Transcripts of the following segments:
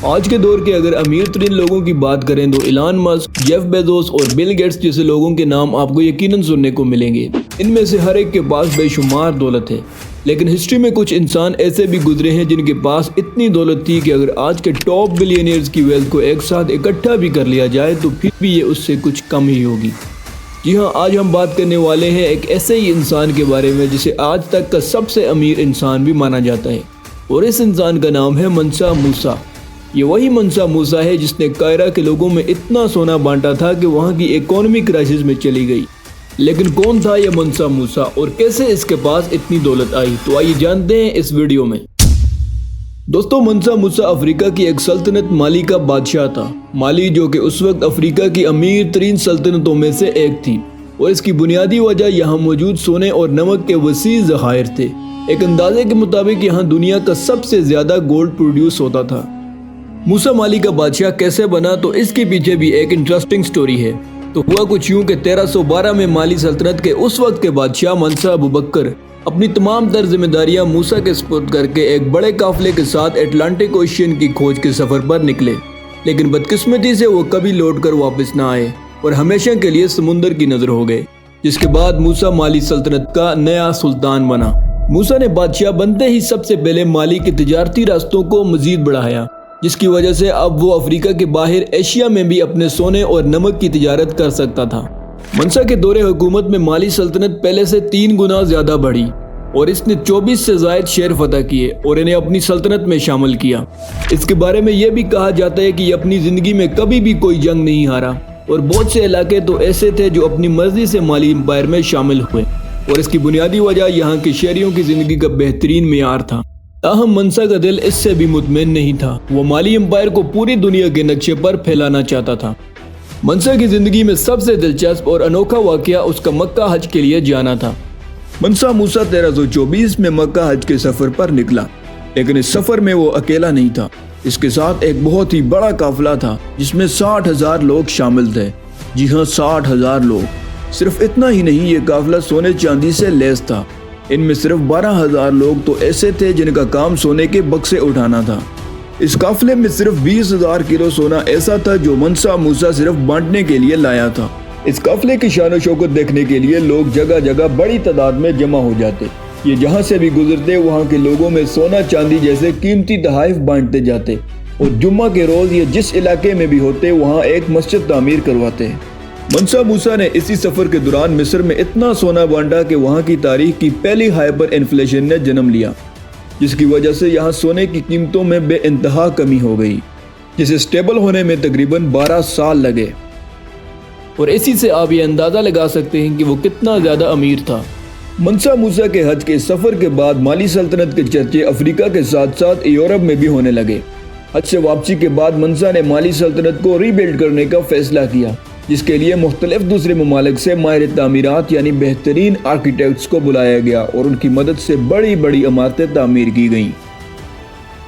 آج کے دور کے اگر امیر ترین لوگوں کی بات کریں تو ایلان مسک، جیف بیزوس اور بل گیٹس جیسے لوگوں کے نام آپ کو یقیناً سننے کو ملیں گے۔ ان میں سے ہر ایک کے پاس بے شمار دولت ہے، لیکن ہسٹری میں کچھ انسان ایسے بھی گزرے ہیں جن کے پاس اتنی دولت تھی کہ اگر آج کے ٹاپ بلینئرز کی ویلتھ کو ایک ساتھ اکٹھا بھی کر لیا جائے تو پھر بھی یہ اس سے کچھ کم ہی ہوگی۔ جی ہاں، آج ہم بات کرنے والے ہیں ایک ایسے ہی انسان کے بارے میں جسے آج تک کا سب سے امیر انسان بھی مانا جاتا ہے، اور اس انسان کا نام ہے منسا موسیٰ۔ یہ وہی منسا موسیٰ ہے جس نے قاہرہ کے لوگوں میں اتنا سونا بانٹا تھا کہ وہاں کی اکانومی کرائسس میں چلی گئی۔ لیکن کون تھا یہ منسا موسیٰ اور کیسے اس کے پاس اتنی دولت آئی؟ تو آئیے جانتے ہیں اس ویڈیو میں۔ دوستو، منسا موسیٰ افریقہ کی ایک سلطنت مالی کا بادشاہ تھا۔ مالی جو کہ اس وقت افریقہ کی امیر ترین سلطنتوں میں سے ایک تھی، اور اس کی بنیادی وجہ یہاں موجود سونے اور نمک کے وسیع ذخائر تھے۔ ایک اندازے کے مطابق یہاں دنیا کا سب سے زیادہ گولڈ پروڈیوس ہوتا تھا۔ موسیٰ مالی کا بادشاہ کیسے بنا، تو اس کے پیچھے بھی ایک انٹرسٹنگ سٹوری ہے۔ تو ہوا کچھ یوں کہ 1312 میں مالی سلطنت کے اس وقت کے بادشاہ منسا ابوبکر اپنی تمام تر ذمہ داریاں موسیٰ کے سپرد کر کے ایک بڑے قافلے کے ساتھ اٹلانٹک اوشین کی کھوج کے سفر پر نکلے، لیکن بدقسمتی سے وہ کبھی لوٹ کر واپس نہ آئے اور ہمیشہ کے لیے سمندر کی نظر ہو گئے، جس کے بعد موسیٰ مالی سلطنت کا نیا سلطان بنا۔ موسیٰ نے بادشاہ بنتے ہی سب سے پہلے مالی کے تجارتی راستوں کو مزید بڑھایا، جس کی وجہ سے اب وہ افریقہ کے باہر ایشیا میں بھی اپنے سونے اور نمک کی تجارت کر سکتا تھا۔ منسا کے دور حکومت میں مالی سلطنت پہلے سے 3 گنا زیادہ بڑھی، اور اس نے 24 سے زائد شہر فتح کیے اور انہیں اپنی سلطنت میں شامل کیا۔ اس کے بارے میں یہ بھی کہا جاتا ہے کہ یہ اپنی زندگی میں کبھی بھی کوئی جنگ نہیں ہارا، اور بہت سے علاقے تو ایسے تھے جو اپنی مرضی سے مالی امپائر میں شامل ہوئے، اور اس کی بنیادی وجہ یہاں کے شہریوں کی زندگی کا بہترین معیار تھا۔ تاہم منسا کا دل اس سے بھی مطمئن نہیں تھا، وہ مالی امپائر کو پوری دنیا کے نقشے پر پھیلانا چاہتا تھا۔ منسا کی زندگی میں سب سے دلچسپ اور انوکھا واقعہ اس کا مکہ حج کے لیے جانا تھا۔ منسا موسیٰ 1324 میں مکہ حج کے سفر پر نکلا، لیکن اس سفر میں وہ اکیلا نہیں تھا۔ اس کے ساتھ ایک بہت ہی بڑا قافلہ تھا جس میں 60,000 لوگ شامل تھے۔ جی ہاں، 60,000 لوگ۔ صرف اتنا ہی نہیں، یہ قافلہ سونے چاندی سے لیس تھا۔ ان میں صرف 12,000 لوگ تو ایسے تھے جن کا کام سونے کے بکسے اٹھانا تھا۔ اس قافلے میں صرف 20,000 کلو سونا ایسا تھا جو منسا موسیٰ صرف بانٹنے کے لیے لایا تھا۔ اس قافلے کی شان و شوکت دیکھنے کے لیے لوگ جگہ جگہ بڑی تعداد میں جمع ہو جاتے۔ یہ جہاں سے بھی گزرتے وہاں کے لوگوں میں سونا چاندی جیسے قیمتی تحائف بانٹتے جاتے، اور جمعہ کے روز یہ جس علاقے میں بھی ہوتے وہاں ایک مسجد تعمیر کرواتے۔ منسا موسیٰ نے اسی سفر کے دوران مصر میں اتنا سونا بانٹا کہ وہاں کی تاریخ کی پہلی ہائپر انفلیشن نے جنم لیا، جس کی وجہ سے یہاں سونے کی قیمتوں میں بے انتہا کمی ہو گئی، جسے سٹیبل ہونے میں تقریباً 12 سال لگے۔ اور اسی سے آپ یہ اندازہ لگا سکتے ہیں کہ وہ کتنا زیادہ امیر تھا۔ منسا موسیٰ کے حج کے سفر کے بعد مالی سلطنت کے چرچے افریقہ کے ساتھ ساتھ یورپ میں بھی ہونے لگے۔ حج سے واپسی کے بعد منسا نے مالی سلطنت کو ری بلڈ کرنے کا فیصلہ کیا، جس کے لیے مختلف دوسرے ممالک سے ماہر تعمیرات یعنی بہترین آرکیٹیکٹس کو بلایا گیا، اور ان کی مدد سے بڑی بڑی عمارتیں تعمیر کی گئیں۔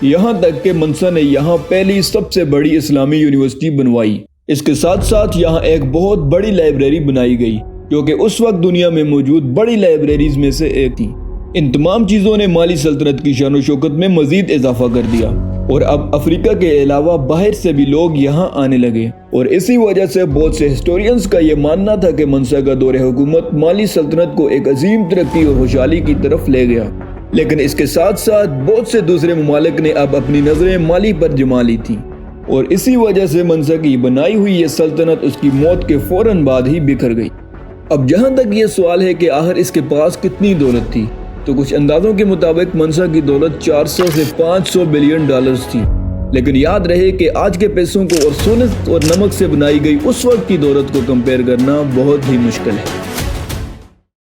یہاں تک کہ منسا نے یہاں پہلی سب سے بڑی اسلامی یونیورسٹی بنوائی۔ اس کے ساتھ ساتھ یہاں ایک بہت بڑی لائبریری بنائی گئی جو کہ اس وقت دنیا میں موجود بڑی لائبریریز میں سے ایک تھی۔ ان تمام چیزوں نے مالی سلطنت کی شان و شوکت میں مزید اضافہ کر دیا، اور اب افریقہ کے علاوہ باہر سے بھی لوگ یہاں آنے لگے، اور اسی وجہ سے بہت سے ہسٹورینز کا یہ ماننا تھا کہ منسا کا دور حکومت مالی سلطنت کو ایک عظیم ترقی اور خوشحالی کی طرف لے گیا۔ لیکن اس کے ساتھ ساتھ بہت سے دوسرے ممالک نے اب اپنی نظریں مالی پر جما لی تھیں، اور اسی وجہ سے منسا کی بنائی ہوئی یہ سلطنت اس کی موت کے فوراً بعد ہی بکھر گئی۔ اب جہاں تک یہ سوال ہے کہ آخر اس کے پاس کتنی دولت تھی، تو کچھ اندازوں کے مطابق منسا کی دولت 400 سے 500 بلین ڈالرز تھی۔ لیکن یاد رہے کہ آج کے پیسوں کو اور سونے اور نمک سے بنائی گئی اس وقت کی دولت کو کمپیئر کرنا بہت ہی مشکل ہے۔